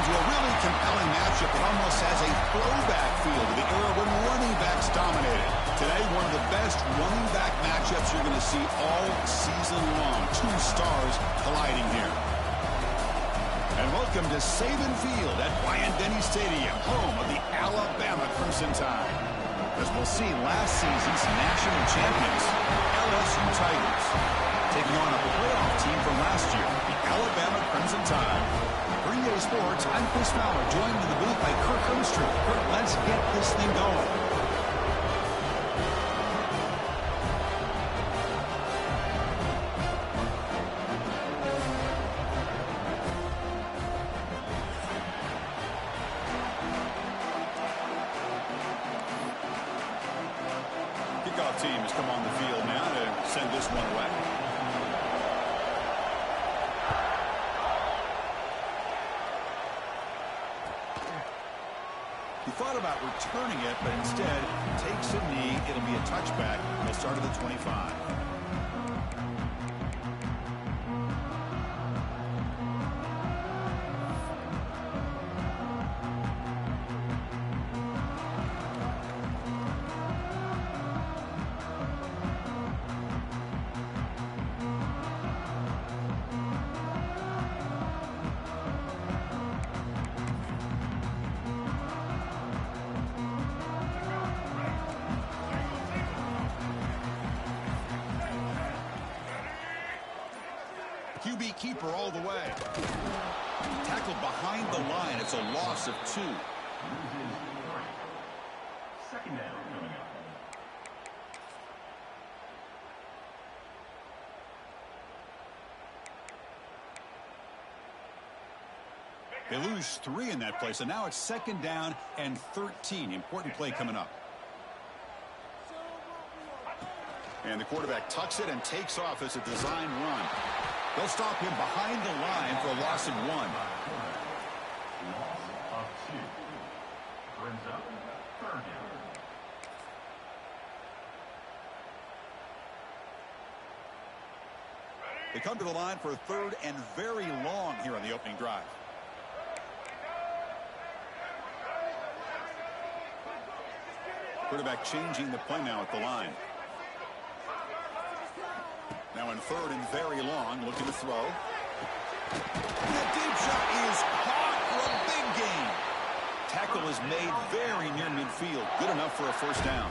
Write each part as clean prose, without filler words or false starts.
into a really compelling matchup that almost has a throwback feel to the era when running backs dominated. Today, one of the best running back matchups you're going to see all season long. Two stars colliding here. And welcome to Saban Field at Bryant-Denny Stadium, home of the Alabama Crimson Tide. As we'll see, last season's national champions, LSU Tigers, taking on a playoff team from last year, the Alabama Crimson Tide. Green Day Sports, I'm Chris Fowler, joined in the booth by Kirk Hermstrom. Kirk, let's get this thing going. Kickoff team has come on the field now to send this one away. He thought about returning it, but instead takes a knee. It'll be a touchback. He'll start at the 25. QB keeper all the way. Tackled behind the line. It's a loss of 2. Second down. They lose 3 in that play, so now it's second down and 13. Important play coming up. And the quarterback tucks it and takes off as a design run. They'll stop him behind the line for a loss of 1. Loss of 2. Brings up third down. They come to the line for a third and very long here on the opening drive. Quarterback changing the play now at the line. Now in third and very long, looking to throw. And that deep shot is caught for a big gain. Tackle is made very near midfield. Good enough for a first down.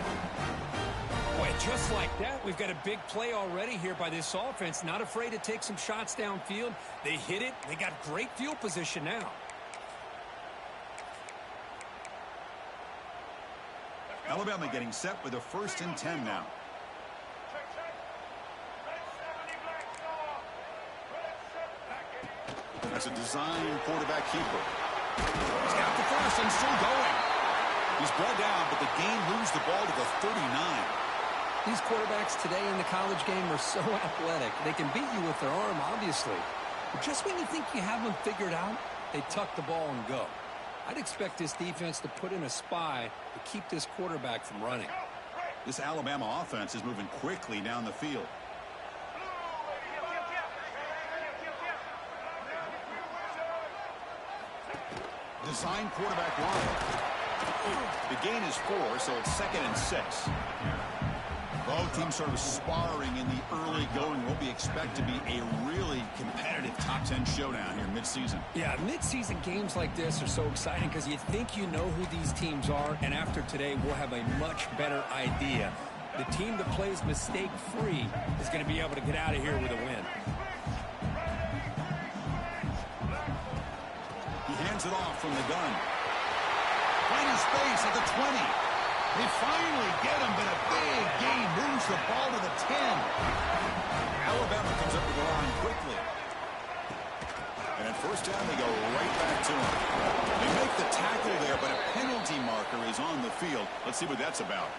Boy, just like that, we've got a big play already here by this offense. Not afraid to take some shots downfield. They hit it. They got great field position now. Alabama getting set with a first and 10 now. That's a design quarterback keeper. He's got the first and still going. He's brought down, but the gain moves the ball to the 39. These quarterbacks today in the college game are so athletic. They can beat you with their arm, obviously. But just when you think you have them figured out, they tuck the ball and go. I'd expect this defense to put in a spy to keep this quarterback from running. This Alabama offense is moving quickly down the field. Design quarterback line. The gain is 4, so it's second and 6. Both teams sort of sparring in the early going. What we expect to be a really competitive top 10 showdown here mid-season. Yeah, mid-season games like this are so exciting because you think you know who these teams are, and after today we'll have a much better idea. The team that plays mistake-free is going to be able to get out of here with a win. He hands it off from the gun. Plenty of space at the 20. They finally get him, but a big gain moves the ball to the 10. Alabama comes up with the line quickly. And at first down, they go right back to him. They make the tackle there, but a penalty marker is on the field. Let's see what that's about.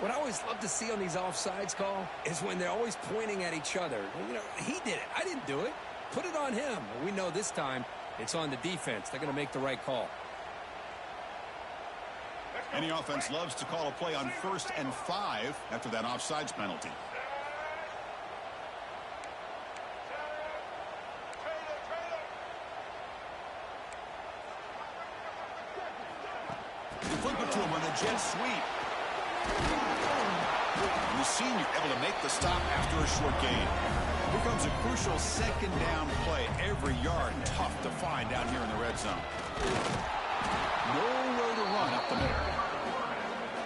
What I always love to see on these offsides call is when they're always pointing at each other. You know, he did it. I didn't do it. Put it on him. And we know this time it's on the defense. They're going to make the right call. Any offense loves to call a play on 1st and 5 after that offsides penalty. jet sweep. And the senior able to make the stop after a short gain. Here comes a crucial second down play. Every yard tough to find down here in the red zone. Nowhere to run up the middle.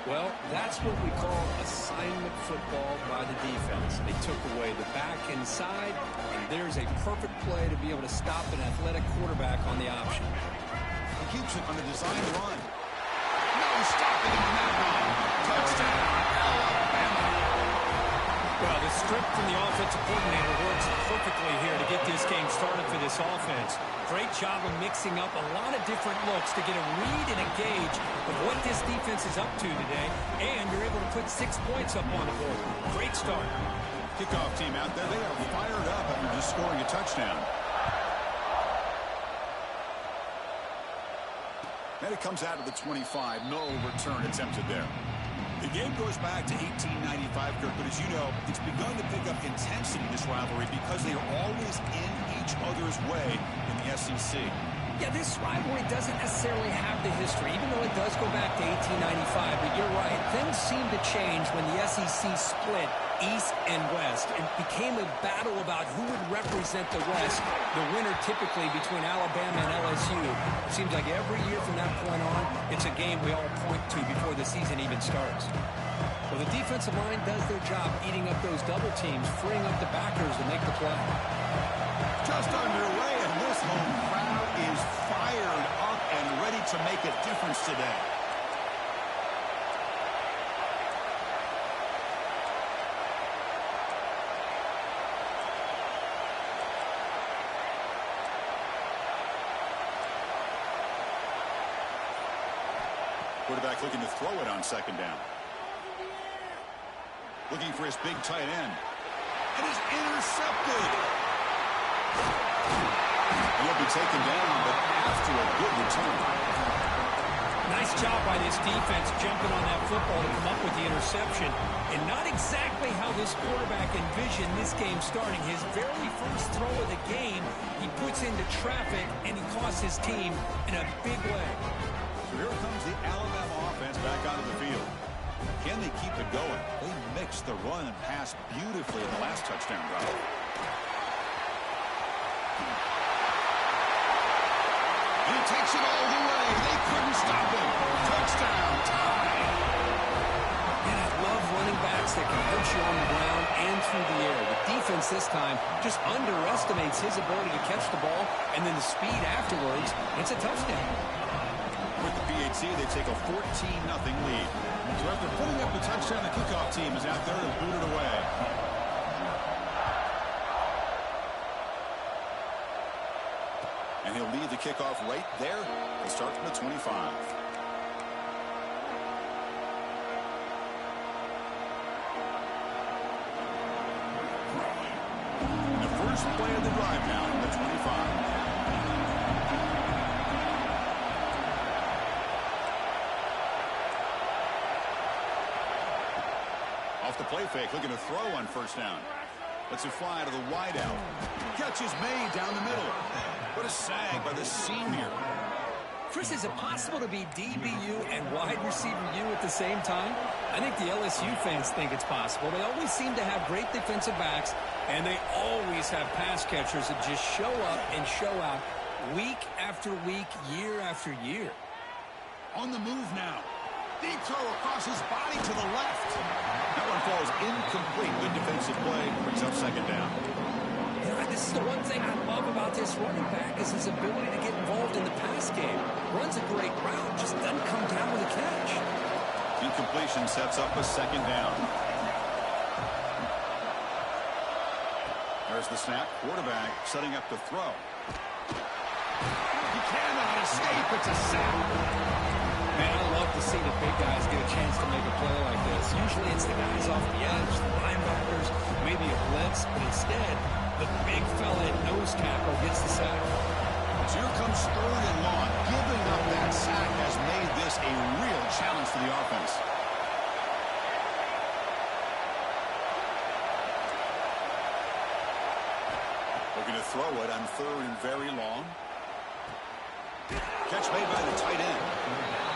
Well, that's what we call assignment football by the defense. They took away the back inside, and there's a perfect play to be able to stop an athletic quarterback on the option. He keeps it on the design run. No stopping on that one. Touchdown, Alabama. Well, the script from the offensive coordinator works perfectly here to get this game started for this offense. Great job of mixing up a lot of different looks to get a read and a gauge of what this defense is up to today, and you're able to put 6 points up on the board. Great start. Kickoff team out there, they are fired up after just scoring a touchdown. And it comes out of the 25. No return attempted there. The game goes back to 1895, Kirk, but as you know, it's begun to pick up intensity, this rivalry, because they are always in each other's way in the SEC. Yeah, this rivalry doesn't necessarily have the history, even though it does go back to 1895. But you're right, things seem to change when the SEC split East and West. It became a battle about who would represent the West, the winner typically between Alabama and LSU. It seems like every year from that point on, it's a game we all point to before the season even starts. Well, the defensive line does their job eating up those double teams, freeing up the backers to make the play. Just underway, and this home crowd is fired up and ready to make a difference today. Quarterback looking to throw it on second down. Looking for his big tight end. It is intercepted. He'll be taken down, but after a good return. Nice job by this defense jumping on that football to come up with the interception. And not exactly how this quarterback envisioned this game starting. His very first throw of the game, he puts into traffic, and he costs his team in a big way. So here comes the Alabama offense back onto the field. Can they keep it going? They mixed the run and pass beautifully in the last touchdown drive. And he takes it all the way. They couldn't stop him. Touchdown, tie. And I love running backs that can hurt you on the ground and through the air. The defense this time just underestimates his ability to catch the ball, and then the speed afterwards, it's a touchdown. With the PAT, they take a 14-0 lead. So after putting up the touchdown, the kickoff team is out there to boot it away. And he'll lead the kickoff right there and start from the 25. And the first play of the drive now from the 25. Off the play fake, looking to throw on first down. Lets it fly to the wideout. Catch is made down the middle. What a sag by the senior. Chris, is it possible to be DBU and wide receiver U at the same time? I think the LSU fans think it's possible. They always seem to have great defensive backs, and they always have pass catchers that just show up and show out week after week, year after year. On the move now. Deep throw across his body to the left. That one falls incomplete. Good defensive play. Brings up second down. Yeah, this is the one thing I love about this running back is his ability to get involved in the pass game. Runs a great route, just doesn't come down with a catch. Incompletion sets up a second down. There's the snap. Quarterback setting up to throw. He cannot escape. It's a sack. Man, I love to see the big guys get a chance to make a play like this. Usually it's the guys off the edge, the linebackers, maybe a blitz, but instead, the big fella at nose tackle gets the sack. So here comes third and long. Giving up that sack has made this a real challenge for the offense. Looking to throw it on third and very long. Catch made by the tight end.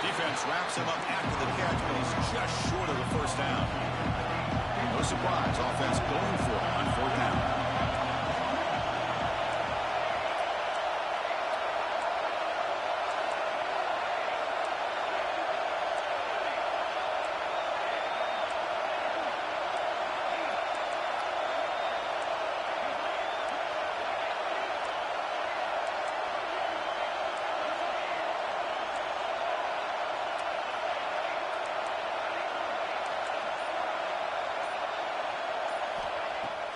Defense wraps him up after the catch, but he's just short of the first down. No surprise, offense going for it on fourth down.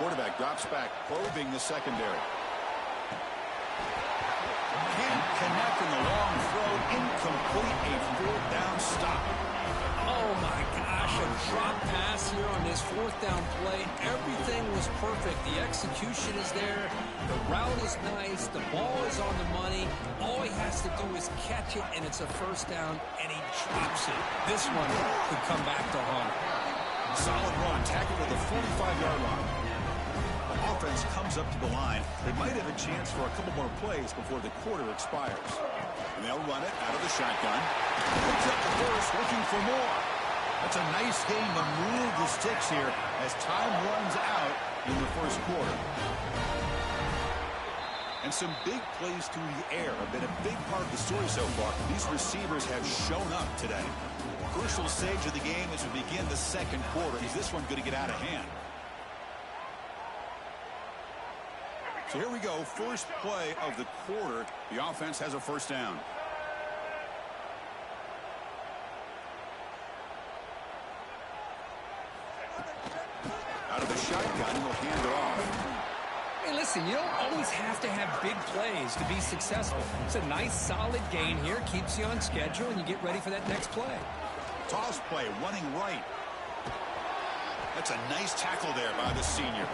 Quarterback drops back, probing the secondary. Can't connect in the long throw. Incomplete, a fourth down stop. Oh, my gosh, a drop pass here on this fourth down play. Everything was perfect. The execution is there. The route is nice. The ball is on the money. All he has to do is catch it, and it's a first down, and he drops it. This one could come back to haunt. Solid run, tackled at the 45-yard line. Offense comes up to the line. They might have a chance for a couple more plays before the quarter expires. And they'll run it out of the shotgun. Picks up the first, looking for more. That's a nice game to move the sticks here as time runs out in the first quarter. And some big plays through the air have been a big part of the story so far. These receivers have shown up today. Crucial stage of the game as we begin the second quarter. Is this one going to get out of hand? So here we go, first play of the quarter. The offense has a first down. Out of the shotgun, he'll hand it off. Hey, listen, you don't always have to have big plays to be successful. It's a nice, solid gain here. Keeps you on schedule, and you get ready for that next play. Toss play, running right. That's a nice tackle there by the senior.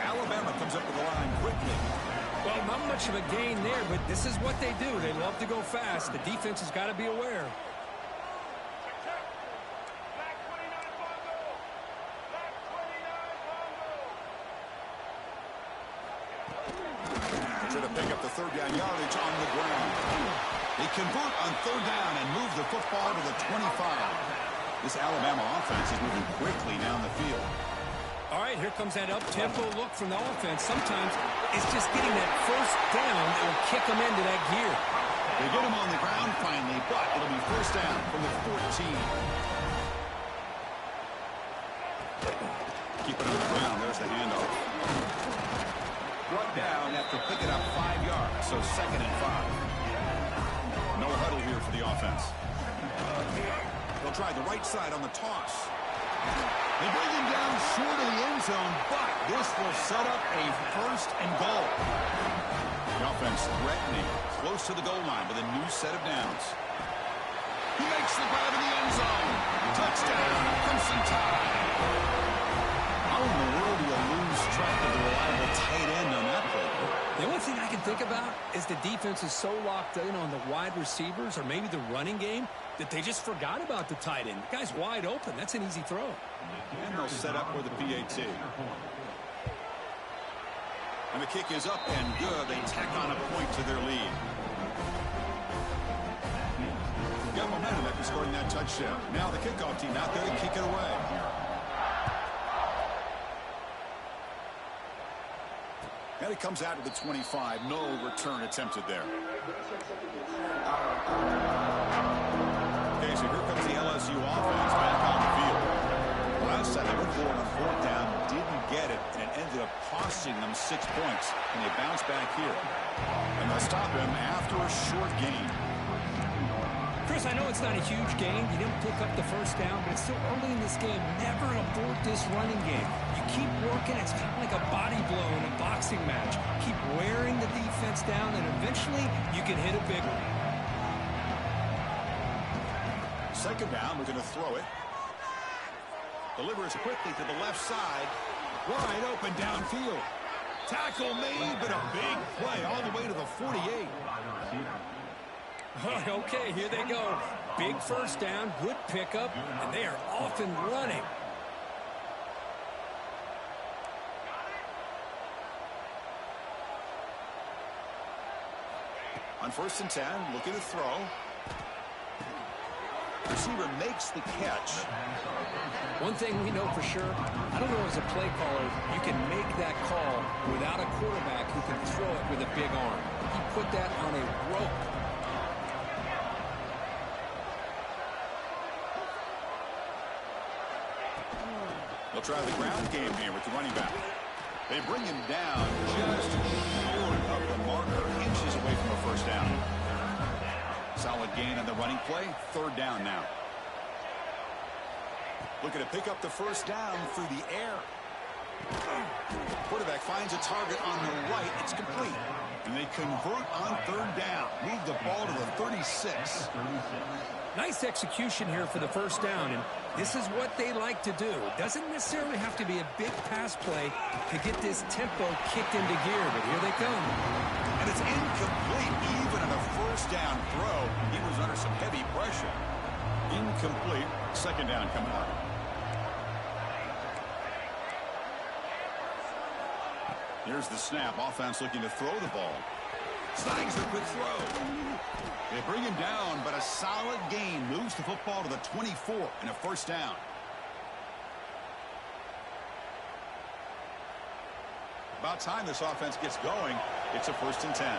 Alabama comes up to the line quickly. Well, not much of a gain there, but this is what they do. They love to go fast. The defense has got to be aware. Trying to pick up the third down yardage on the ground. They convert on third down and move the football to the 25. This Alabama offense is moving quickly down the field. All right, here comes that up-tempo look from the offense. Sometimes it's just getting that first down that will kick them into that gear. They get him on the ground finally, but it'll be first down from the 14. Keep it on the ground. There's the handoff. Brought down after picking up 5 yards, so second and 5. No huddle here for the offense. They'll try the right side on the toss. They bring him down short of the end zone, but this will set up a first and goal. The offense threatening, close to the goal line with a new set of downs. He makes the grab in the end zone. Touchdown, Crimson Tide. How in the world do you lose track of the reliable tight end on that play? The only thing I can think about is the defense is so locked in on the wide receivers or maybe the running game that they just forgot about the tight end. The guy's wide open. That's an easy throw. And they'll set up for the PAT. And the kick is up and good. They tack on a point to their lead. Got momentum after scoring that touchdown. Now the kickoff team out there to kick it away. And it comes out to the 25. No return attempted there. Okay, so here comes the LSU offense back on the field. Last time they went for it on fourth down, didn't get it, and it ended up costing them 6 points. And they bounce back here. And they'll stop him after a short gain. Chris, I know it's not a huge game. You didn't pick up the first down, but it's still early in this game. Never abort this running game. You keep working. It's kind of like a body blow in a boxing match. Keep wearing the defense down, and eventually you can hit a big one. Second down, we're going to throw it. Delivers quickly to the left side. Wide open downfield. Tackle made, but a big play all the way to the 48. Okay, here they go. Big first down, good pickup, and they are off and running. On 1st and 10, looking to throw. Receiver makes the catch. One thing we know for sure, I don't know as a play caller, you can make that call without a quarterback who can throw it with a big arm. He put that on a rope. They'll try the ground game here with the running back. They bring him down just short of the marker, inches away from a first down. Solid gain on the running play, third down now. Looking to pick up the first down through the air. Quarterback finds a target on the right. It's complete. And they convert on third down. Move the ball to the 36. Nice execution here for the first down, and this is what they like to do. Doesn't necessarily have to be a big pass play to get this tempo kicked into gear, but here they come. And it's incomplete. Even on a first down throw, he was under some heavy pressure. Incomplete. Second down coming up. Here's the snap. Offense looking to throw the ball. Snags the quick throw. They bring him down, but a solid gain moves the football to the 24 and a first down. About time this offense gets going. It's a 1st and 10.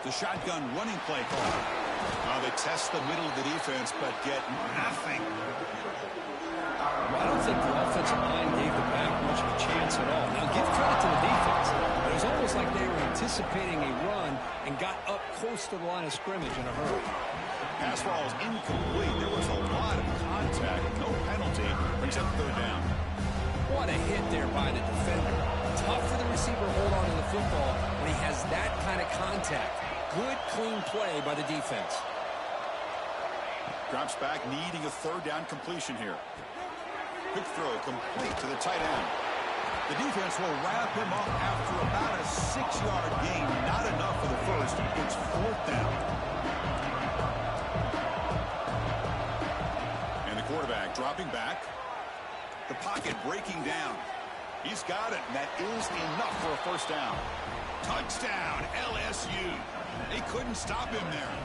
The shotgun running play call. They test the middle of the defense, but get nothing. Well, I don't think the offensive line gave the back much of a chance at all. Now, give credit to the defense. It was almost like they were anticipating a run and got up close to the line of scrimmage in a hurry. Pass ball is incomplete. There was a lot of contact. No penalty. Brings up third down. What a hit there by the defender. Tough for the receiver to hold on to the football when he has that kind of contact. Good, clean play by the defense. Drops back, needing a third down completion here. Quick throw complete to the tight end. The defense will wrap him up after about a 6-yard gain. Not enough for the first. It's fourth down. And the quarterback dropping back. The pocket breaking down. He's got it, and that is enough for a first down. Touchdown, LSU. They couldn't stop him there.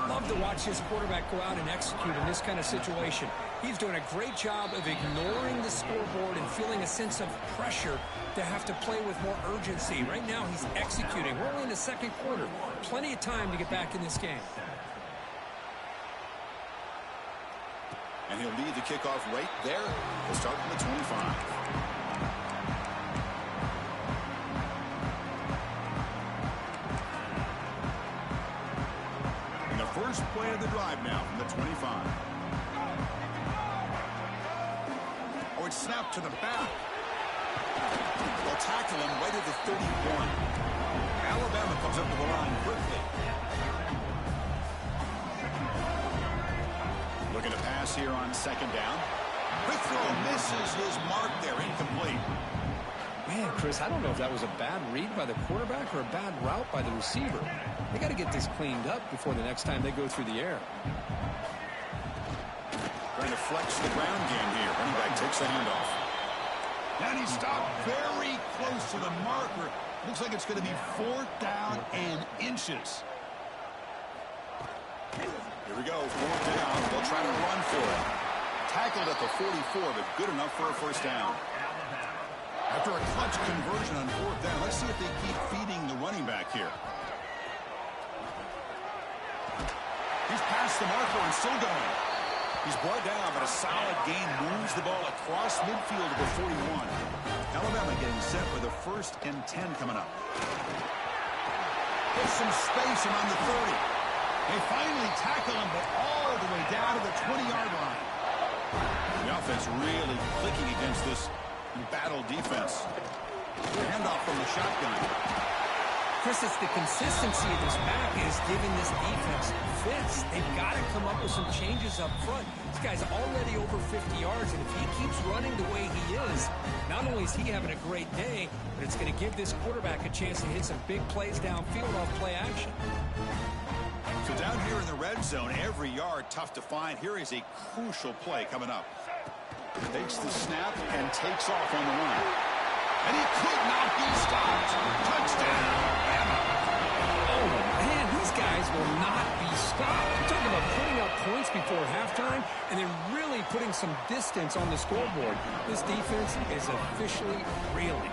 Love to watch this quarterback go out and execute in this kind of situation. He's doing a great job of ignoring the scoreboard and feeling a sense of pressure to have to play with more urgency. Right now, he's executing. We're only in the second quarter. Plenty of time to get back in this game. And he'll lead the kickoff right there. He'll start from the 25. First play of the drive now from the 25. Oh, it's snapped to the back. They'll tackle him right at the 31. Alabama comes up to the line quickly. Looking to pass here on second down. Quick throw misses his mark there, incomplete. Man, Chris, I don't know if that was a bad read by the quarterback or a bad route by the receiver. They got to get this cleaned up before the next time they go through the air. Trying to flex the ground game here. Running back takes the handoff. And he stopped very close to the marker. Looks like it's going to be fourth down and inches. Here we go, fourth down. They'll try to run for it. Tackled at the 44, but good enough for a first down. After a clutch conversion on fourth down, let's see if they keep feeding the running back here. He's past the marker and still going. He's brought down, but a solid gain moves the ball across midfield to the 41. Alabama getting set for the 1st and 10 coming up. Gets some space around the 30. They finally tackle him, but all the way down to the 20-yard line. The offense really clicking against this battle defense. Handoff from the shotgun. Chris, it's the consistency of this back is giving this defense fits. They've got to come up with some changes up front. This guy's already over 50 yards, and if he keeps running the way he is, not only is he having a great day, but it's going to give this quarterback a chance to hit some big plays downfield off play action. So down here in the red zone, every yard tough to find. Here is a crucial play coming up. Takes the snap and takes off on the run. And he could not be stopped. Touchdown, Bama. Oh, man, these guys will not be stopped. You're talking about putting up points before halftime and then really putting some distance on the scoreboard. This defense is officially reeling.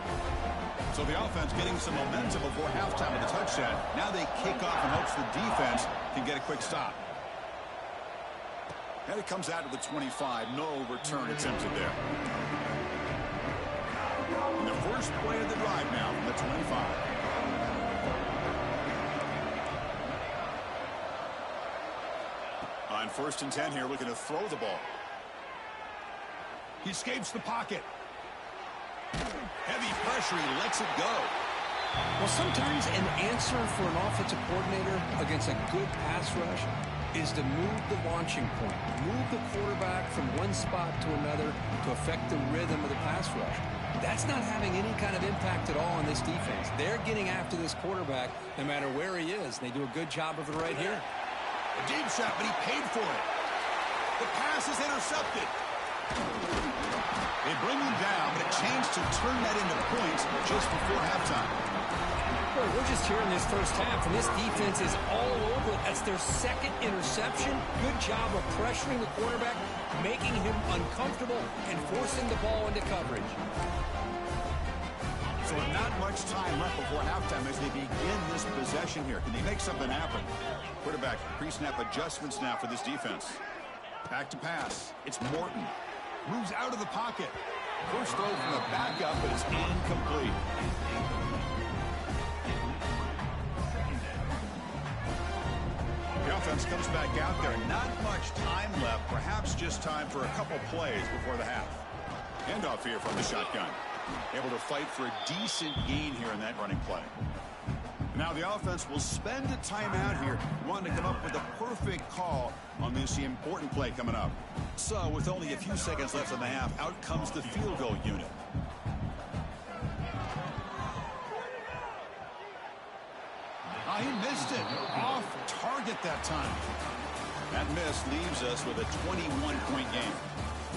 So the offense getting some momentum before halftime with a touchdown. Now they kick off and hopes the defense can get a quick stop. And it comes out to the 25. No return attempted there. And the first play of the drive now from the 25. On 1st and 10 here, looking to throw the ball. He escapes the pocket. Heavy pressure, he lets it go. Well, sometimes an answer for an offensive coordinator against a good pass rush is to move the launching point, move the quarterback from one spot to another to affect the rhythm of the pass rush. That's not having any kind of impact at all on this defense. They're getting after this quarterback no matter where he is. They do a good job of it right here. A deep shot, but he paid for it. The pass is intercepted. They bring him down, but a chance to turn that into points just before halftime. Boy, we're just here in this first half, and this defense is all over it. That's their second interception. Good job of pressuring the quarterback, making him uncomfortable, and forcing the ball into coverage. So not much time left before halftime as they begin this possession here. Can they make something happen? Quarterback, pre-snap adjustments now for this defense. Back to pass. It's Morton. Moves out of the pocket. First throw from the backup, but it's incomplete. The offense comes back out there. Not much time left. Perhaps just time for a couple plays before the half. Handoff here from the shotgun. Able to fight for a decent gain here in that running play. Now the offense will spend a timeout here, wanting to come up with a perfect call on this important play coming up. So with only a few seconds left in the half, out comes the field goal unit. He missed it. Off target that time. That miss leaves us with a 21-point game.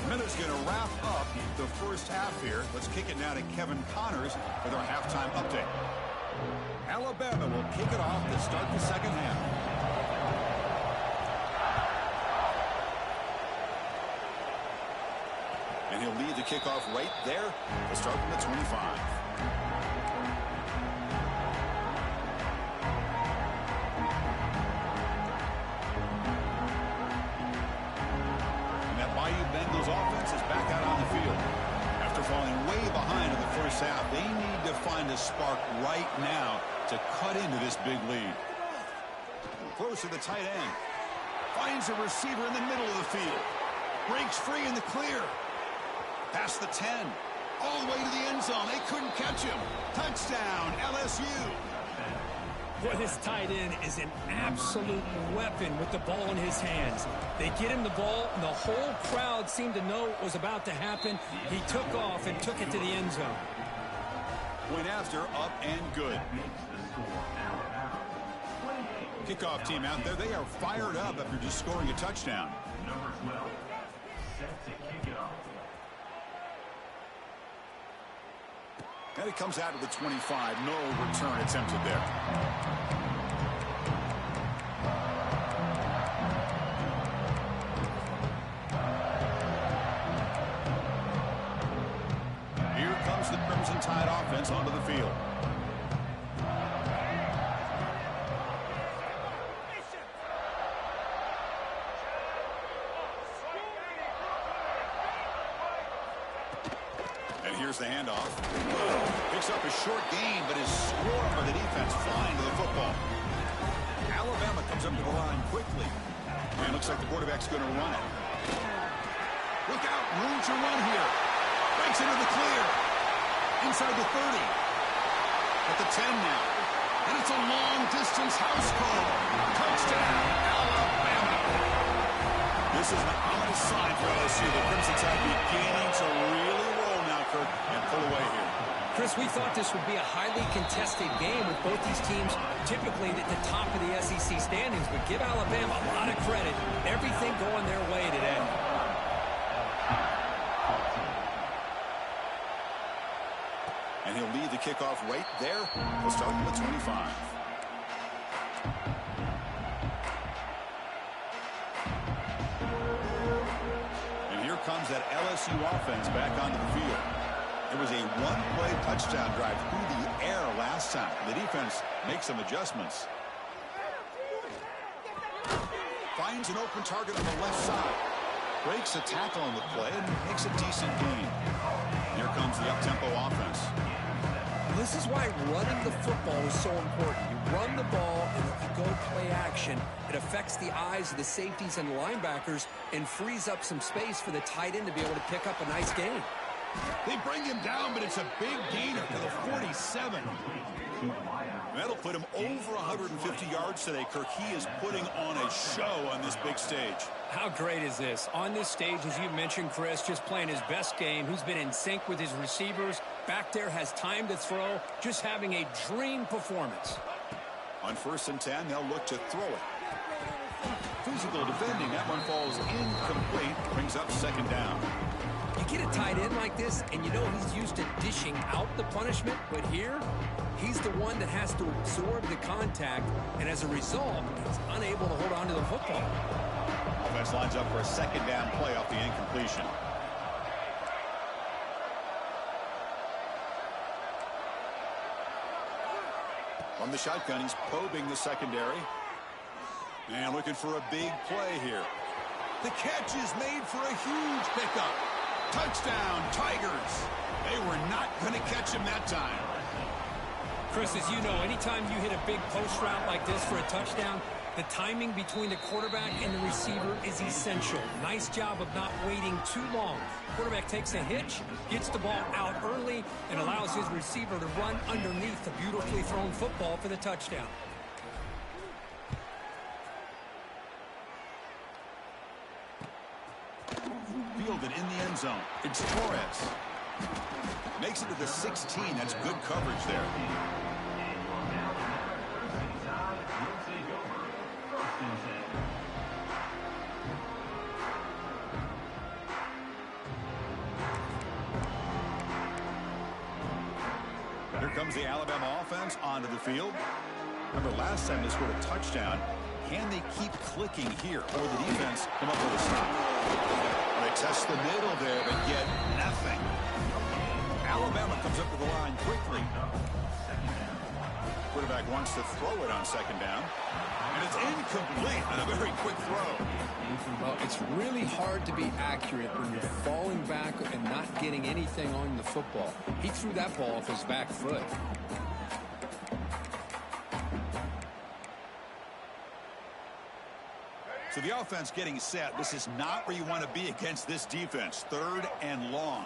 Miller's going to wrap up the first half here. Let's kick it now to Kevin Connors with our halftime update. Alabama will kick it off to start the second half. And he'll lead the kickoff right there to start from the 25. And that Bayou Bengals offense is back out on the field. After falling way behind in the first half, they need to find a spark right now to cut into this big lead. Close to the tight end. Finds a receiver in the middle of the field. Breaks free in the clear. Past the 10. All the way to the end zone. They couldn't catch him. Touchdown, LSU. Boy, this tight end is an absolute weapon with the ball in his hands. They get him the ball, and the whole crowd seemed to know what was about to happen. He took off and took it to the end zone. Point after, up and good. Kickoff team out there. They are fired up after just scoring a touchdown. Number 12, set to kick it off. And it comes out to the 25. No return attempted there. Here comes the Crimson Tide offense onto the field. And here's the handoff. Picks up a short gain, but is swarmed by the defense flying to the football. Alabama comes up to the line quickly. And looks like the quarterback's going to run it. Look out, room to run here. Breaks into the clear. Inside the 30. At the 10 now. And it's a long-distance house call. Touchdown, Alabama. This is an ominous sign for LSU. The Crimson Tide beginning to really roll now, Kirk, and pull away here. Chris, we thought this would be a highly contested game with both these teams typically at the top of the SEC standings, but give Alabama a lot of credit. Everything going their way today. kickoff right there. We'll start with the 25. And here comes that LSU offense back onto the field. It was a one-play touchdown drive through the air last time. The defense makes some adjustments. Finds an open target on the left side. Breaks a tackle on the play and makes a decent gain. Here comes the up-tempo offense. This is why running the football is so important. You run the ball, and if you go play action, it affects the eyes of the safeties and linebackers and frees up some space for the tight end to be able to pick up a nice gain. They bring him down, but it's a big gainer to the 47. That'll put him over 150 yards today. Kirk, he is putting on a show on this big stage. How great is this? On this stage, as you mentioned, Chris, just playing his best game. He's been in sync with his receivers. Back there, has time to throw. Just having a dream performance. On 1st and 10, they'll look to throw it. Physical defending. That one falls incomplete. Brings up 2nd down. You get a tight end like this, and you know he's used to dishing out the punishment, but here, he's the one that has to absorb the contact, and as a result, he's unable to hold on to the football. Offense lines up for a 2nd down play off the incompletion. From the shotgun, he's probing the secondary. And looking for a big play here. The catch is made for a huge pickup. Touchdown, Tigers. They were not going to catch him that time. Chris, as you know, anytime you hit a big post route like this for a touchdown, the timing between the quarterback and the receiver is essential. Nice job of not waiting too long. Quarterback takes a hitch, gets the ball out early, and allows his receiver to run underneath the beautifully thrown football for the touchdown. Fielded in the end zone. It's Torres. Makes it to the 16. That's good coverage there. Here comes the Alabama offense onto the field. Remember last time they scored a touchdown. Can they keep clicking here, or the defense come up with a stop? They test the middle there, but get nothing. Alabama comes up to the line quickly. Quarterback wants to throw it on 2nd down. And it's incomplete on a very quick throw. Well, it's really hard to be accurate when you're falling back and not getting anything on the football. He threw that ball off his back foot. So the offense getting set. This is not where you want to be against this defense. 3rd and long.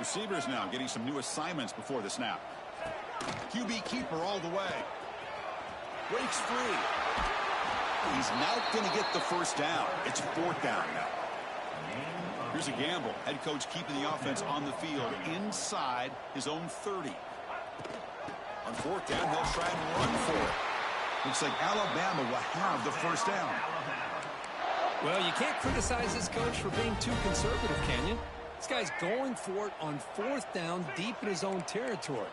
Receivers now getting some new assignments before the snap. QB keeper all the way. Breaks free. He's not going to get the 1st down. It's 4th down now. Here's a gamble. Head coach keeping the offense on the field inside his own 30. On 4th down, he'll try and run for it. Looks like Alabama will have the 1st down. Well, you can't criticize this coach for being too conservative, can you? This guy's going for it on 4th down deep in his own territory.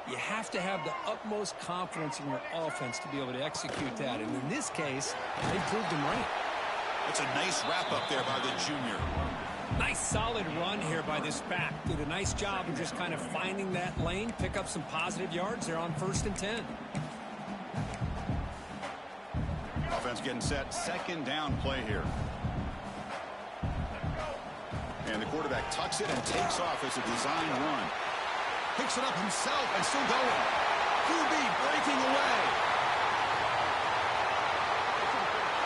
You have to have the utmost confidence in your offense to be able to execute that. And in this case, they proved him right. It's a nice wrap-up there by the junior. Nice solid run here by this back. Did a nice job of just kind of finding that lane, pick up some positive yards there on 1st and 10. Offense getting set. 2nd down play here. And the quarterback tucks it and takes off as a design run. Picks it up himself and still going. QB breaking away.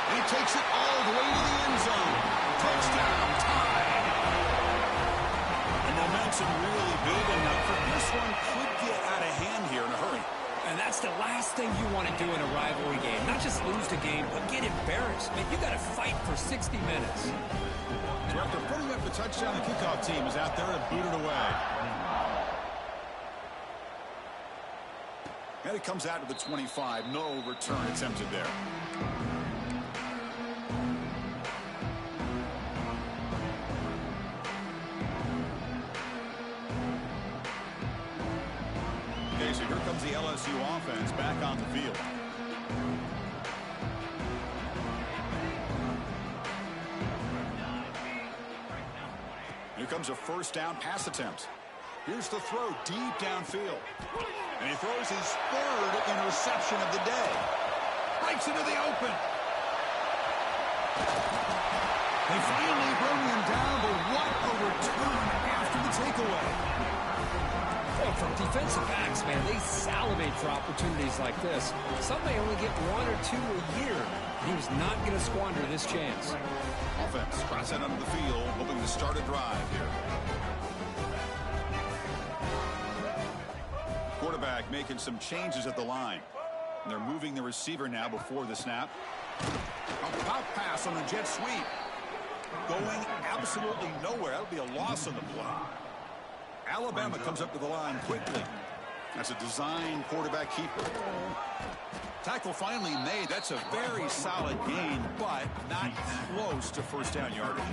And he takes it all the way to the end zone. Touchdown, tie. And momentum really building now. This one could get out of hand here in a hurry. And that's the last thing you want to do in a rivalry game. Not just lose the game, but get embarrassed. Man, you got to fight for 60 minutes. So after putting up the touchdown, the kickoff team is out there and booted away. And it comes out to the 25. No return attempted there. sends the LSU offense back on the field. Here comes a first down pass attempt. Here's the throw deep downfield. And he throws his third interception of the day. Breaks into the open. They finally bring him down, but what a return after the takeaway. Well, from defensive backs, man, they salivate for opportunities like this. Some may only get 1 or 2 a year. He was not going to squander this chance. Offense cross out onto the field, hoping to start a drive here. Quarterback making some changes at the line. And they're moving the receiver now before the snap. A pop pass on a jet sweep. Going absolutely nowhere. That'll be a loss on the play. Alabama comes up to the line quickly. That's a design quarterback keeper. Tackle finally made. That's a very solid gain, but not close to first down yardage.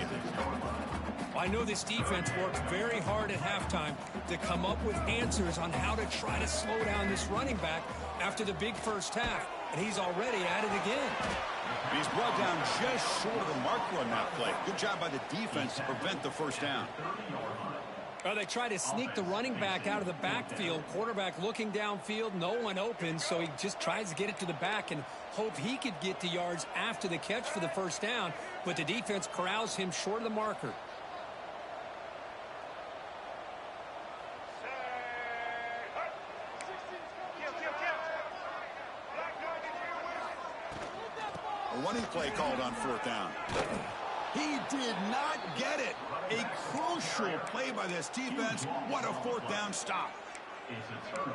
I know this defense worked very hard at halftime to come up with answers on how to try to slow down this running back after the big first half, and he's already at it again. And he's brought down just short of the marker on that play. Good job by the defense to prevent the first down. Well, they try to sneak the running back out of the backfield. Quarterback looking downfield, no one open, so he just tries to get it to the back and hope he could get to yards after the catch for the first down, but the defense corrals him short of the marker. A running play called on fourth down. He did not get it. A crucial play by this defense. What a fourth down stop.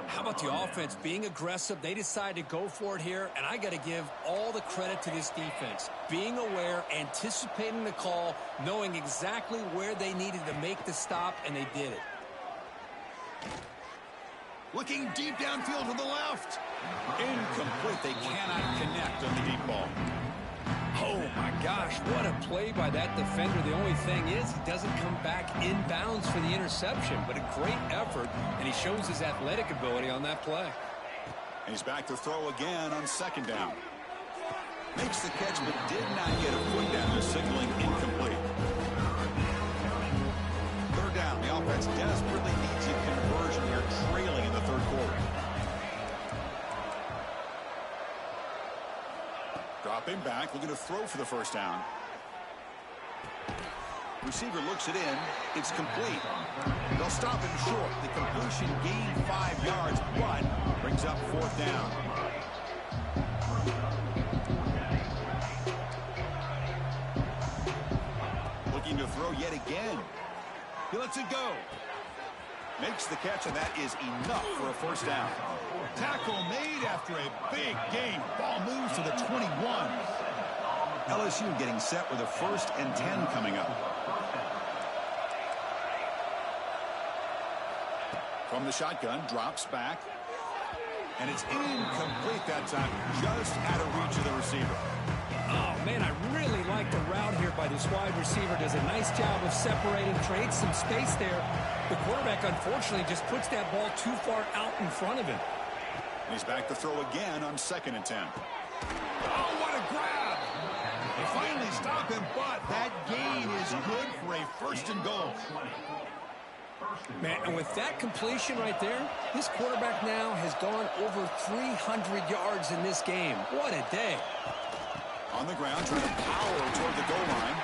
How about the offense being aggressive? They decide to go for it here, and I got to give all the credit to this defense. Being aware, anticipating the call, knowing exactly where they needed to make the stop, and they did it. Looking deep downfield to the left. Incomplete. They cannot connect on the deep ball. Oh, my gosh, what a play by that defender. The only thing is he doesn't come back inbounds for the interception, but a great effort, and he shows his athletic ability on that play. He's back to throw again on second down. Makes the catch, but did not get a foot down. They're signaling incomplete. Third down. The offense desperately needs a conversion here, trailing in the third quarter. Dropping back, looking to throw for the first down. Receiver looks it in. It's complete. They'll stop him short. The completion gained 5 yards, but brings up fourth down. Looking to throw yet again. He lets it go. Makes the catch, and that is enough for a first down. Tackle made after a big game. Ball moves to the 21. LSU getting set with a 1st and 10 coming up. From the shotgun, drops back. And it's incomplete that time, just out of reach of the receiver. Oh, man, I really like the route here by this wide receiver. Does a nice job of separating, creates some space there. The quarterback, unfortunately, just puts that ball too far out in front of him. And he's back to throw again on 2nd and 10. Oh, what a grab! They finally stop him, but that gain is good for a 1st and goal. Man, and with that completion right there, this quarterback now has gone over 300 yards in this game. What a day. On the ground, trying to power toward the goal line.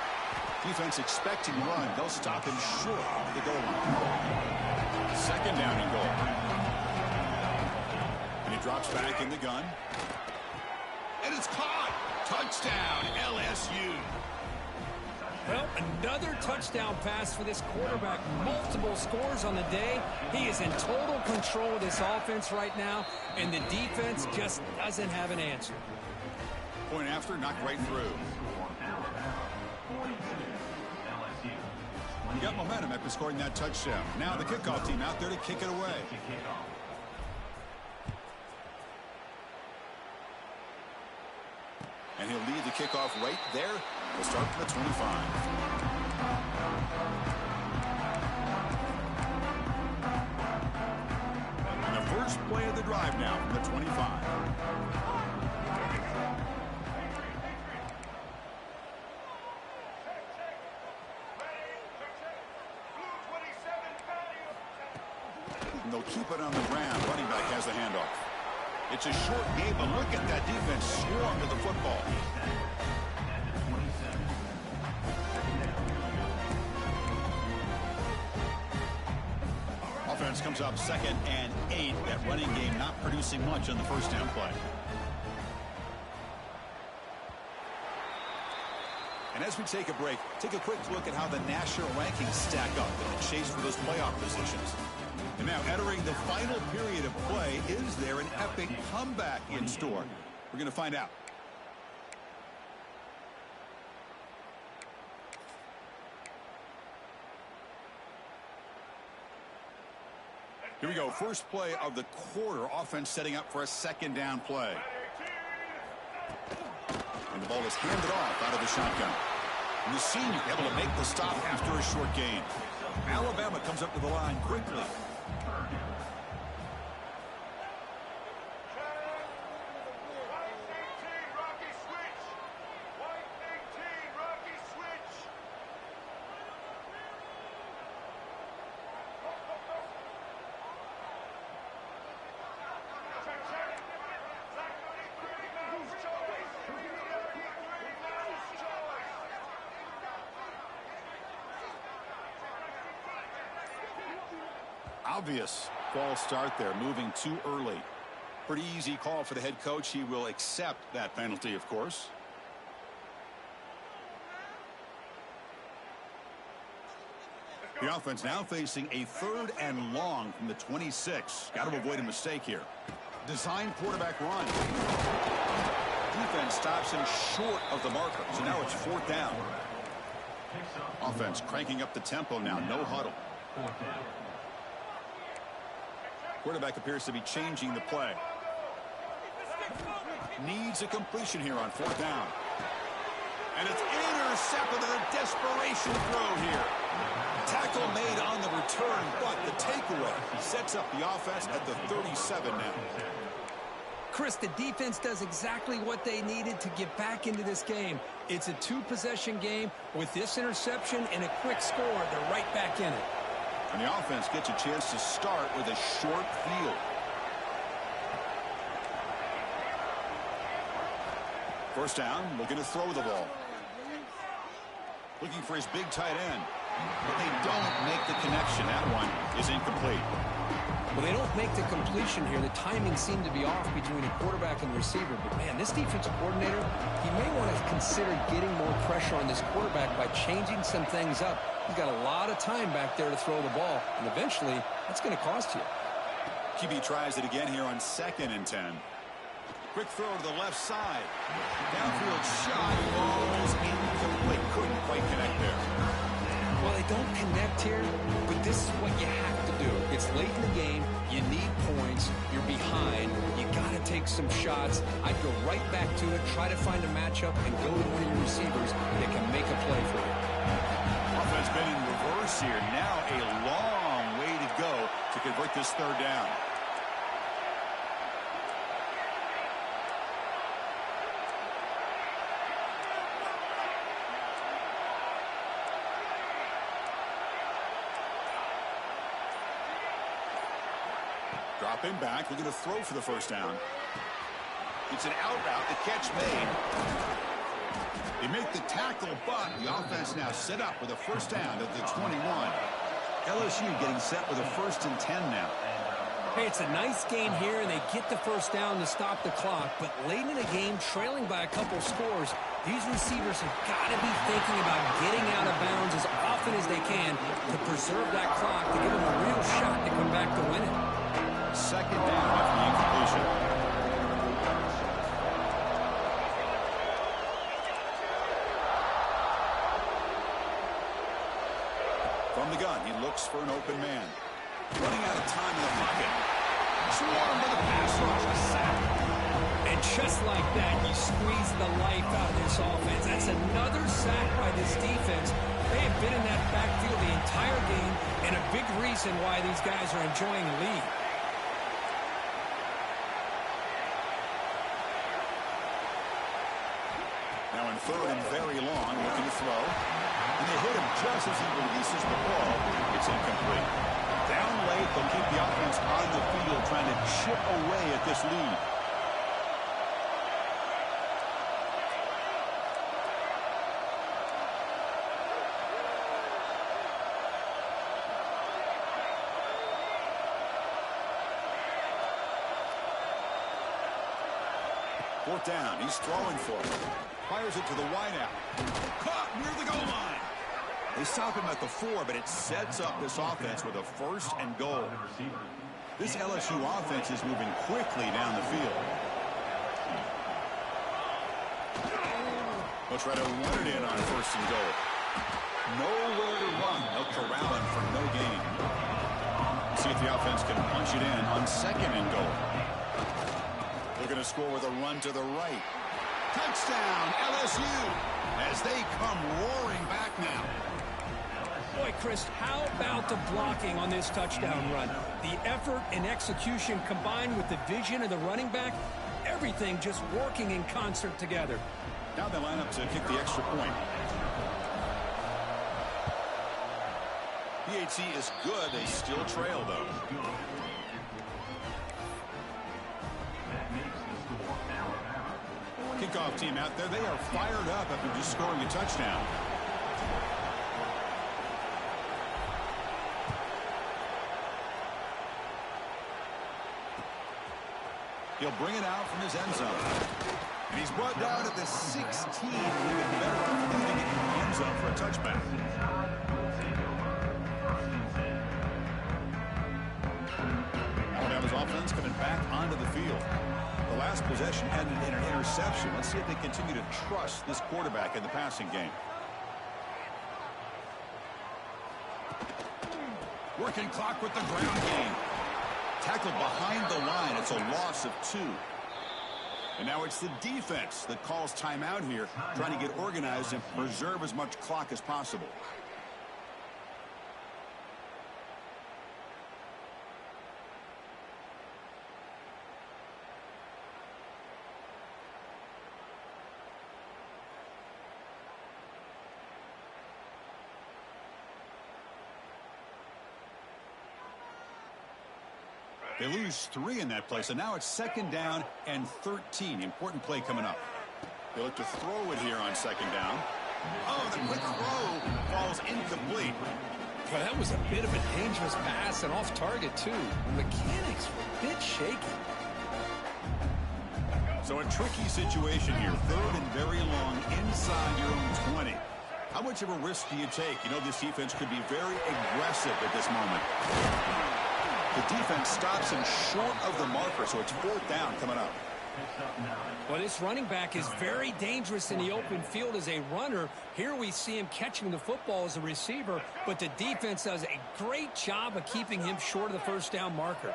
Defense expecting run. They'll stop him short of the goal line. 2nd down and goal. And he drops back in the gun. And it's caught. Touchdown, LSU. Well, another touchdown pass for this quarterback. Multiple scores on the day. He is in total control of this offense right now, and the defense just doesn't have an answer. Point after, knocked right through. You got momentum after scoring that touchdown. Now the kickoff team out there to kick it away. And he'll lead the kickoff right there. We'll start from the 25. And the First play of the drive now from the 25. And they'll keep it on the ground. Running back has the handoff. It's a short game, but look at that defense swarm to the football. Offense comes up 2nd and 8. That running game not producing much on the first down play. And as we take a break, take a quick look at how the national rankings stack up in the chase for those playoff positions. And now entering the final period of play, is there an epic comeback in store? We're going to find out. Here we go. First play of the quarter. Offense setting up for a 2nd down play. And the ball is handed off out of the shotgun. And the senior able to make the stop after a short gain. Alabama comes up to the line quickly. Obvious false start there, moving too early. Pretty easy call for the head coach. He will accept that penalty, of course. The offense now facing a 3rd and long from the 26. Got to avoid a mistake here. Design quarterback run. Defense stops him short of the marker. So now it's 4th down. Offense cranking up the tempo now. No huddle. Quarterback appears to be changing the play. Needs a completion here on 4th down. And it's intercepted with a desperation throw here. Tackle made on the return, but the takeaway sets up the offense at the 37 now. Chris, the defense does exactly what they needed to get back into this game. It's a 2-possession game. With this interception and a quick score, they're right back in it. And the offense gets a chance to start with a short field. First down, looking to throw the ball. Looking for his big tight end. But they don't make the connection. That one is incomplete. Well, they don't make the completion here. The timing seemed to be off between a quarterback and receiver. But, man, this defensive coordinator, he may want to consider getting more pressure on this quarterback by changing some things up. He's got a lot of time back there to throw the ball, and eventually that's going to cost you. QB tries it again here on 2nd and 10. Quick throw to the left side. Downfield shot. Almost incomplete. Couldn't quite connect there. Well, they don't connect here, but this is what you have to do. It's late in the game. You need points. You're behind. You got to take some shots. I'd go right back to it, try to find a matchup, and go to one of your receivers that can make a play for you. Offense been in reverse here. Now a long way to go to convert this 3rd down. Dropping back, looking to throw for the first down. It's an out route, the catch made. They make the tackle, but the offense now set up with a first down at the 21. LSU getting set with a 1st and 10 now. Hey, it's a nice game here, and they get the first down to stop the clock. But late in the game, trailing by a couple scores, these receivers have got to be thinking about getting out of bounds as often as they can to preserve that clock, to give them a real shot to come back to win it. 2nd down after the incompletion. From the gun, he looks for an open man. Running out of time in the pocket. Swarmed by the pass rush, a sack. And just like that, you squeeze the life out of this offense. That's another sack by this defense. They have been in that backfield the entire game, and a big reason why these guys are enjoying the lead. third and very long, looking to throw. And they hit him just as he releases the ball. It's incomplete. Down late, they'll keep the offense on the field trying to chip away at this lead. Fourth down. He's throwing for it. Fires it to the wideout. Caught near the goal line. They stop him at the 4, but it sets up this offense with a first and goal. This LSU offense is moving quickly down the field. They'll try to run it in on first and goal. Nowhere to run. They'll corral him for no gain. See if the offense can punch it in on second and goal. They're going to score with a run to the right. Touchdown, LSU, as they come roaring back now. Boy, Chris, how about the blocking on this touchdown run? The effort and execution combined with the vision of the running back, everything just working in concert together. Now they line up to kick the extra point. PAT is good. They still trail, though. Kickoff team out there. They are fired up after just scoring a touchdown. He'll bring it out from his end zone. And he's brought down at the 16. Even better off leaving it in the end zone for a touchback. Alabama's offense coming back onto the field. The last possession ended in an interception. Let's see if they continue to trust this quarterback in the passing game. Working clock with the ground game. Tackled behind the line. It's a loss of 2. And now it's the defense that calls timeout here, trying to get organized and preserve as much clock as possible. They lose 3 in that play, so now it's second down and 13. Important play coming up. They look to throw it here on second down. Oh, the quick throw falls incomplete. Well, that was a bit of a dangerous pass and off target, too. The mechanics were a bit shaky. So a tricky situation here. Third and very long inside your own 20. How much of a risk do you take? You know, this defense could be very aggressive at this moment. The defense stops him short of the marker, so it's fourth down coming up. Well, this running back is very dangerous in the open field as a runner. Here we see him catching the football as a receiver, but the defense does a great job of keeping him short of the first down marker.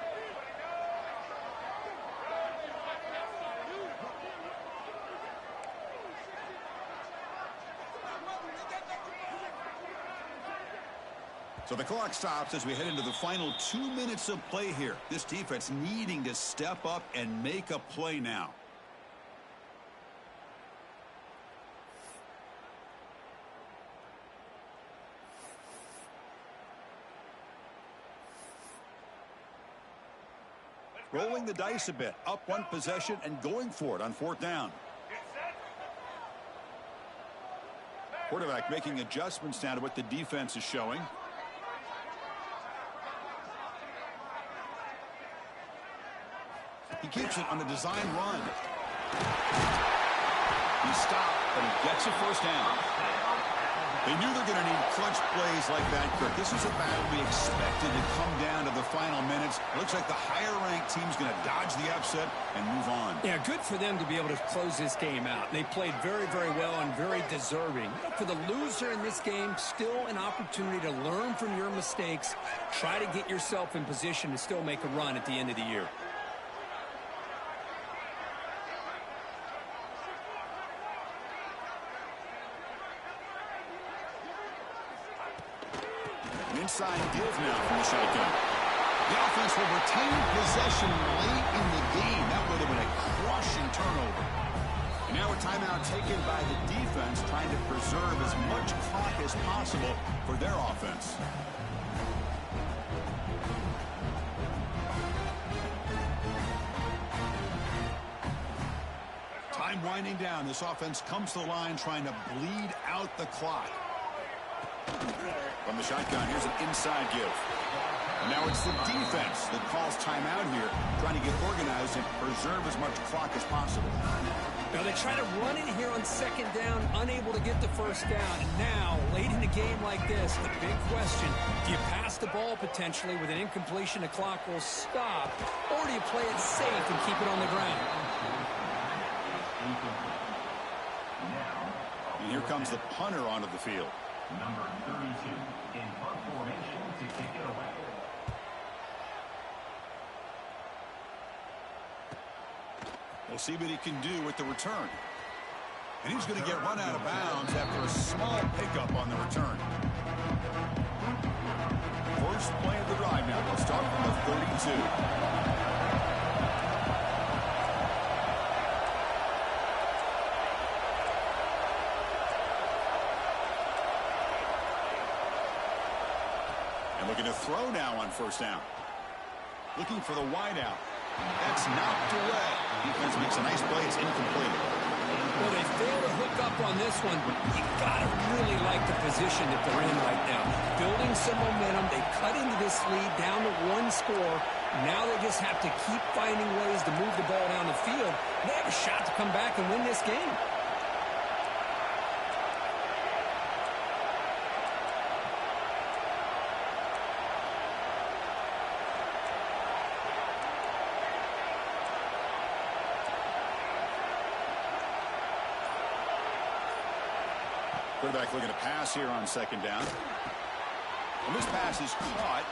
So the clock stops as we head into the final 2 minutes of play here. This defense needing to step up and make a play now. Rolling the dice a bit. Up one possession and going for it on fourth down. Quarterback making adjustments now to what the defense is showing. He keeps it on the design run. He stopped, but he gets a first down. They knew they're going to need clutch plays like that, Kirk. This was a battle we expected to come down to the final minutes. Looks like the higher-ranked team's going to dodge the upset and move on. Yeah, good for them to be able to close this game out. They played very, very well and very deserving. For the loser in this game, still an opportunity to learn from your mistakes. Try to get yourself in position to still make a run at the end of the year. Inside give now from the shotgun. The offense will retain possession late in the game. That would have been a crushing turnover. And now a timeout taken by the defense, trying to preserve as much clock as possible for their offense. Time winding down. This offense comes to the line trying to bleed out the clock. From the shotgun, here's an inside give. And now it's the defense that calls timeout here, trying to get organized and preserve as much clock as possible. Now they try to run it here on second down, unable to get the first down. And now, late in a game like this, the big question, do you pass the ball potentially with an incompletion, the clock will stop, or do you play it safe and keep it on the ground? And here comes the punter onto the field. Number 32 in punt formation to kick it away. We'll see what he can do with the return. And he's going to get run out of bounds after a small pickup on the return. First play of the drive now. They'll start from the 32. Looking to throw now on first down. Looking for the wideout. That's knocked away. Defense makes a nice play. It's incomplete. Well, they fail to hook up on this one. You got to really like the position that they're in right now. Building some momentum. They cut into this lead down to one score. Now they just have to keep finding ways to move the ball down the field. They have a shot to come back and win this game. Quarterback looking to pass here on second down. And this pass is caught.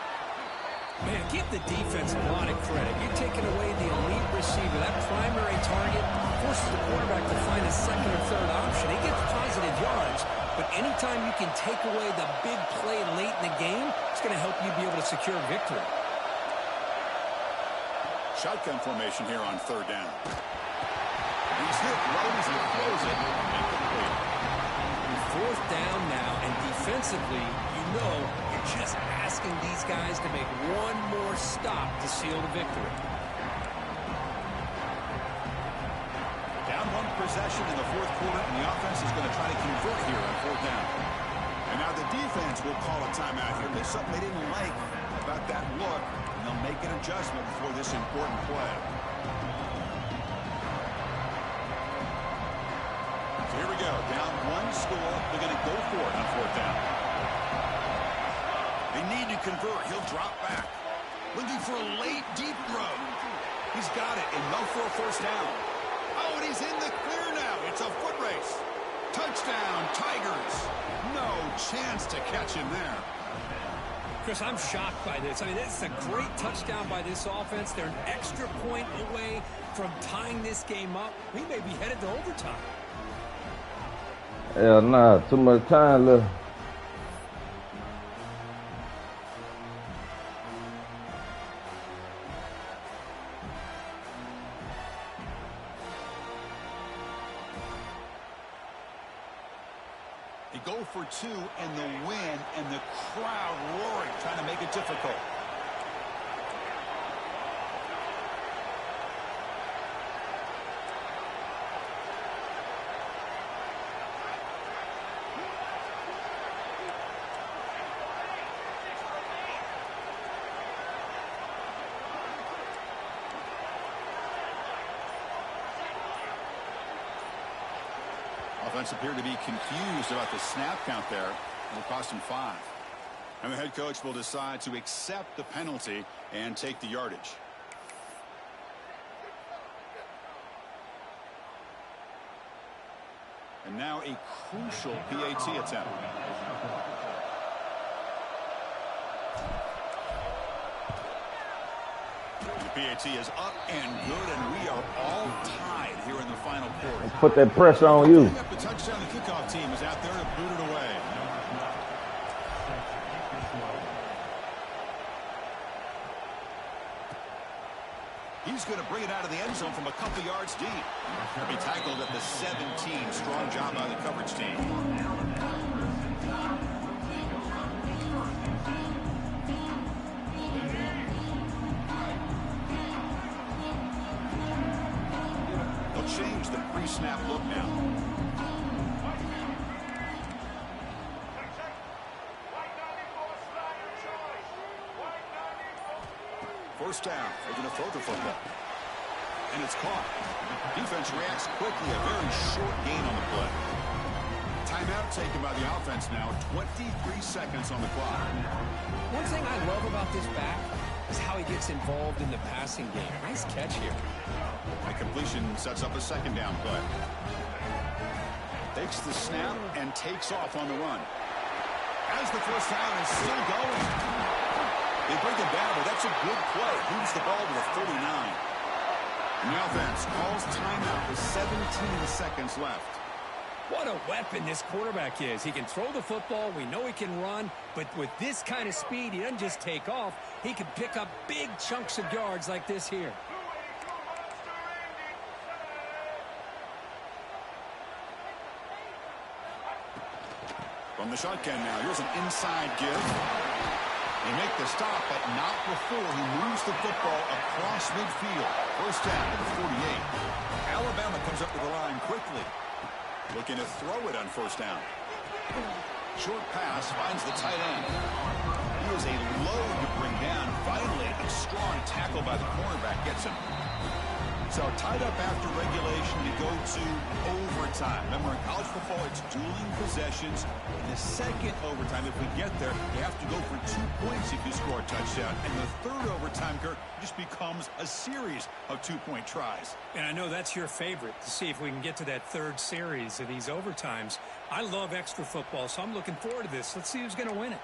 Man, give the defense a lot of credit. You're taking away the elite receiver. That primary target forces the quarterback to find a second or third option. He gets positive yards, but anytime you can take away the big play late in the game, it's going to help you be able to secure victory. Shotgun formation here on third down. He's hit right as he throws it. Incomplete. Fourth down now, and defensively, you know you're just asking these guys to make one more stop to seal the victory. Down one possession in the fourth quarter, and the offense is going to try to convert here on fourth down. And now the defense will call a timeout here. There's something they didn't like about that look, and they'll make an adjustment before this important play. So here we go. Down one score. They're going to go for it on fourth down. They need to convert. He'll drop back. Looking for a late, deep throw. He's got it, and no for a first down. Oh, and he's in the clear now. It's a foot race. Touchdown, Tigers. No chance to catch him there. Chris, I'm shocked by this. I mean, this is a great touchdown by this offense. They're an extra point away from tying this game up. We may be headed to overtime. Hell nah, too much time left. They go for two and the win, and the crowd roaring, trying to make it difficult. Offense appeared to be confused about the snap count there. It'll cost him 5. And the head coach will decide to accept the penalty and take the yardage. And now a crucial PAT attempt. The PAT is up and good, and we are all tied here in the final quarter. Put that pressure on you. The touchdown, the kickoff team is out there to boot it away. He's he's going to bring it out of the end zone from a couple yards deep. He'll be tackled at the 17. Strong job by the coverage team. They'll change the pre-snap look now. First down. They're going to throw the football. And it's caught. Defense reacts quickly. A very short gain on the play. Timeout taken by the offense now. 23 seconds on the clock. One thing I love about this back is how he gets involved in the passing game. Nice catch here. A completion sets up a second down play. Takes the snap and takes off on the run. As the first down is still going. They bring him down, but that's a good play. Moves the ball to the 49. And the offense calls timeout with 17 seconds left. What a weapon this quarterback is. He can throw the football. We know he can run. But with this kind of speed, he doesn't just take off. He can pick up big chunks of yards like this here. From the shotgun now, here's an inside give. They make the stop, but not before he moves the football across midfield. First down to the 48. Alabama comes up to the line quickly. Looking to throw it on first down. Short pass finds the tight end. He is a load to bring down. Finally, a strong tackle by the cornerback gets him. So tied up after regulation to go to overtime. Remember, in college football, it's dueling possessions. In the second overtime, if we get there, you have to go for 2 points if you score a touchdown. And the third overtime, Kirk, just becomes a series of 2-point tries. And I know that's your favorite, to see if we can get to that third series of these overtimes. I love extra football, so I'm looking forward to this. Let's see who's going to win it.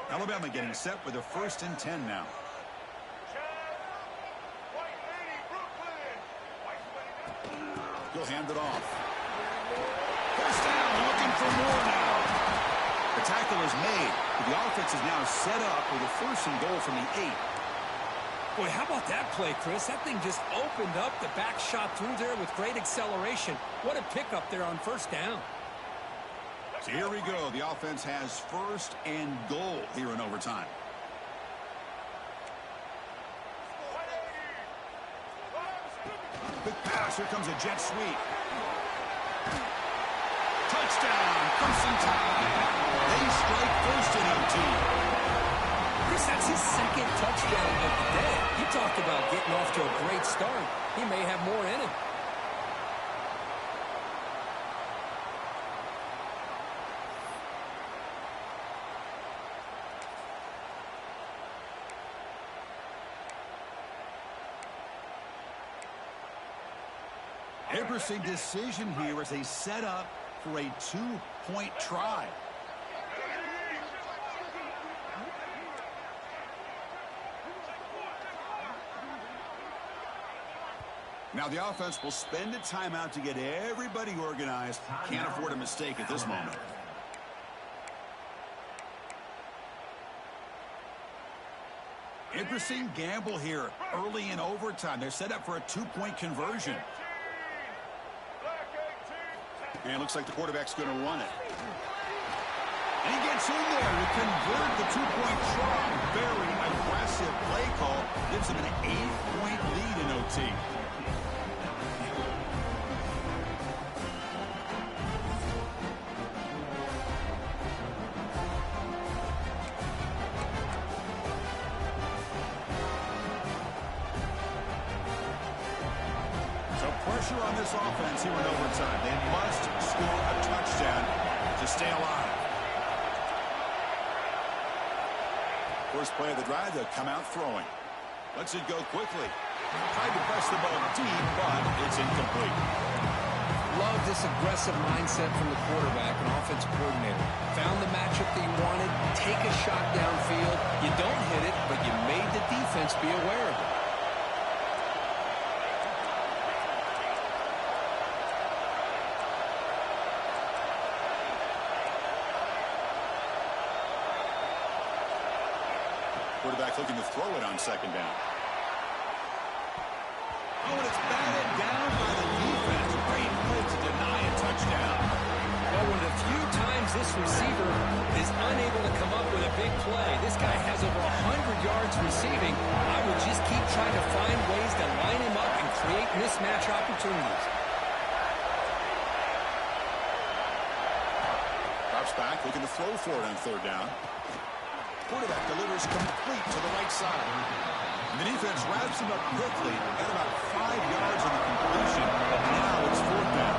Alabama getting set with a 1st and 10 now. He'll hand it off. First down, looking for more now. The tackle is made, but the offense is now set up with a 1st and goal from the 8. Boy, how about that play, Chris? That thing just opened up. The back shot through there with great acceleration. What a pickup there on first down. So here we go. The offense has 1st and goal here in overtime. Quick pass. Here comes a jet sweep. Touchdown. Crimson Tide. They strike first in OT. Chris, that's his second touchdown of the day. He talked about getting off to a great start. He may have more in him. Interesting decision here as they set up for a 2-point try. Now the offense will spend a timeout to get everybody organized. Can't afford a mistake at this moment. Interesting gamble here early in overtime. They're set up for a 2-point conversion. And it looks like the quarterback's going to run it. And he gets in there to convert the 2-point try. Very aggressive play call. Gives him an 8-point lead in OT. Pressure on this offense here in overtime. They must score a touchdown to stay alive. First play of the drive, they'll come out throwing. Lets it go quickly. Tried to press the ball deep, but it's incomplete. Love this aggressive mindset from the quarterback and offensive coordinator. Found the matchup that you wanted. Take a shot downfield. You don't hit it, but you made the defense be aware of it. Quarterback looking to throw it on second down. Oh, and it's batted down by the defense. Great play to deny a touchdown. Well, one of the few times this receiver is unable to come up with a big play. This guy has over 100 yards receiving. I would just keep trying to find ways to line him up and create mismatch opportunities. Drops back, looking to throw for it on third down. Quarterback delivers complete to the right side. And the defense wraps him up quickly at about 5 yards on the completion. Now it's fourth down.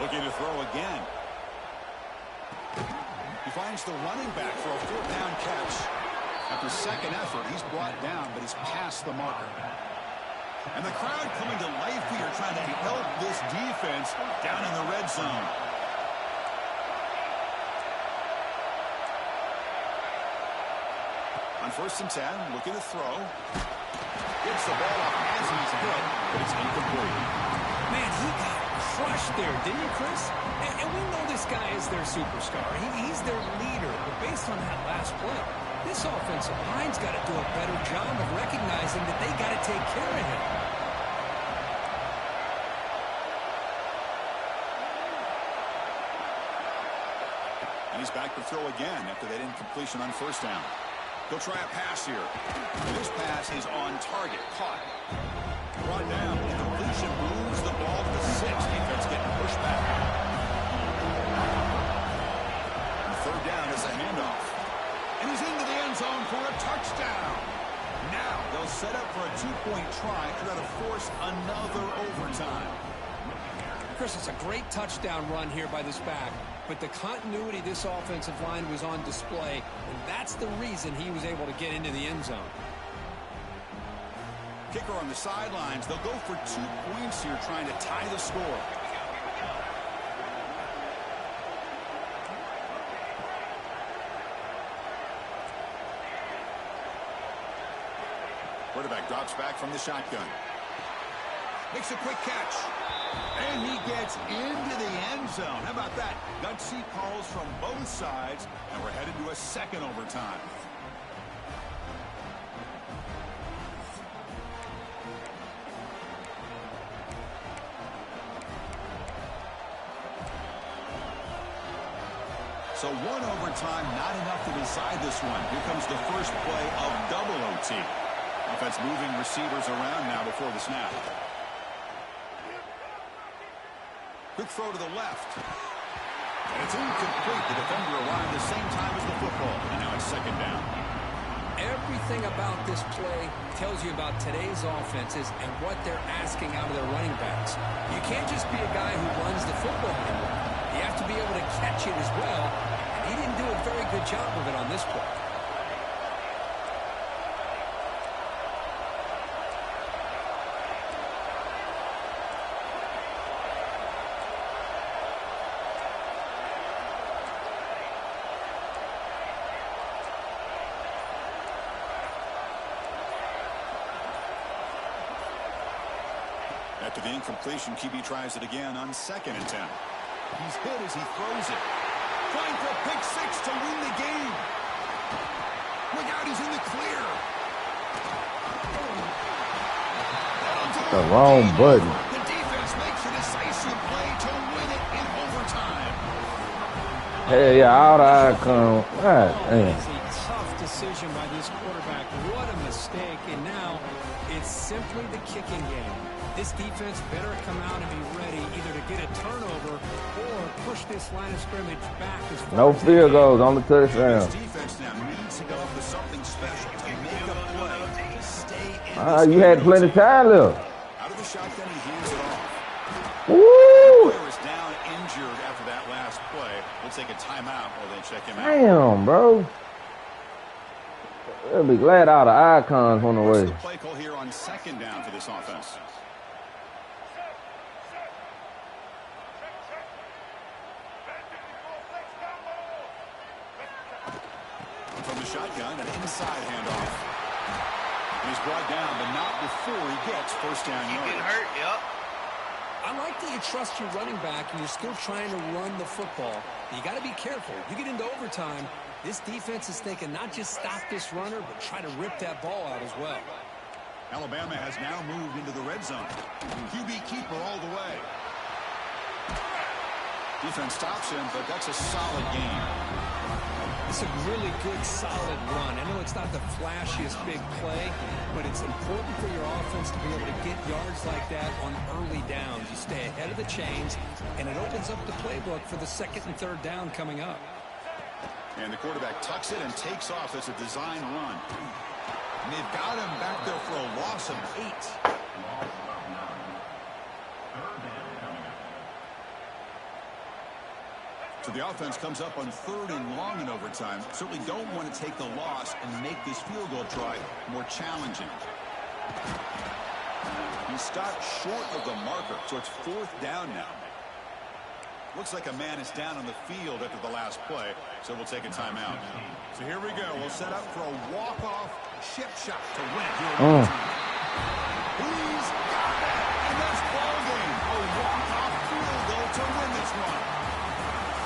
Looking to throw again. He finds the running back for a fourth down catch. After second effort, he's brought down, but he's past the marker. And the crowd coming to life here, trying to help this defense down in the red zone. On 1st and 10, looking to throw. Gets the ball off as he's hit, but it's incomplete. Man, he got crushed there, didn't you, Chris? And we know this guy is their superstar. He's their leader. But based on that last play, this offensive line's got to do a better job of recognizing that they got to take care of him. And he's back to throw again after that incompletion on first down. He'll try a pass here. This pass is on target. Caught. Brought down. Incompletion moves the ball to the 6. Defense getting pushed back. And third down is a handoff. And he's into the end zone for a touchdown. Now they'll set up for a 2-point try and try to force another overtime. Chris, it's a great touchdown run here by this back. But the continuity of this offensive line was on display, and that's the reason he was able to get into the end zone. Kicker on the sidelines. They'll go for 2 points here, trying to tie the score. Quarterback drops back from the shotgun. Makes a quick catch. And he gets into the end zone. How about that? Gutsy calls from both sides, and we're headed to a second overtime. So one overtime, not enough to decide this one. Here comes the first play of double OT. Offense moving receivers around now before the snap. Quick throw to the left. And it's incomplete. The defender arrived the same time as the football. And now it's second down. Everything about this play tells you about today's offenses and what they're asking out of their running backs. You can't just be a guy who runs the football anymore. You have to be able to catch it as well. And he didn't do a very good job of it on this play. After the incompletion, QB tries it again on 2nd and 10. He's hit as he throws it. Trying for a pick 6 to win the game. Look out, he's in the clear. The wrong button. The defense makes a decisive play to win it in overtime. Hey, yeah, out I come. God damn. It's a tough decision by this quarterback. What a mistake. And now it's simply the kicking game. This defense better come out and be ready either to get a turnover or push this line of scrimmage back as far No as field goals on the touchdown. This defense now needs to go up with something special to make a play to stay in You had plenty of time left. Out of the shotgun, he hands it off. Woo! The player is down injured after that last play. We'll take a timeout while they check him out. Damn, bro. They'll be glad all the icons on the What's way. the play call here on second down for this offense? From the shotgun, an inside handoff. And he's brought down, but not before he gets first down You yardage. get hurt, yep. I like that you trust your running back and you're still trying to run the football. You got to be careful. You get into overtime, this defense is thinking not just stop this runner, but try to rip that ball out as well. Alabama has now moved into the red zone. QB keeper all the way. Defense stops him, but that's a solid game. It's a really good, solid run. I know it's not the flashiest big play, but it's important for your offense to be able to get yards like that on early downs. You stay ahead of the chains, and it opens up the playbook for the second and third down coming up. And the quarterback tucks it and takes off. It's a design run. And they've got him back there for a loss of 8. So the offense comes up on 3rd and long in overtime. Certainly don't want to take the loss and make this field goal try more challenging. He stopped short of the marker, so it's 4th down now. Looks like a man is down on the field after the last play, so we'll take a timeout. So here we go. We'll set up for a walk-off chip shot to win it here in overtime. He's got it, and that's ball game. A walk-off field goal to win this one.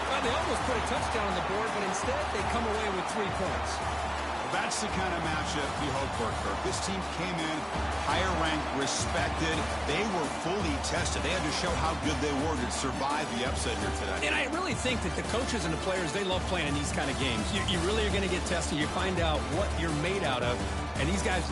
Well, they almost put a touchdown on the board, but instead they come away with 3 points. Well, that's the kind of matchup you hope for, Kirk. This team came in higher ranked, respected. They were fully tested. They had to show how good they were to survive the upset here today. And I really think that the coaches and the players, they love playing in these kind of games. You really are going to get tested. You find out what you're made out of, and these guys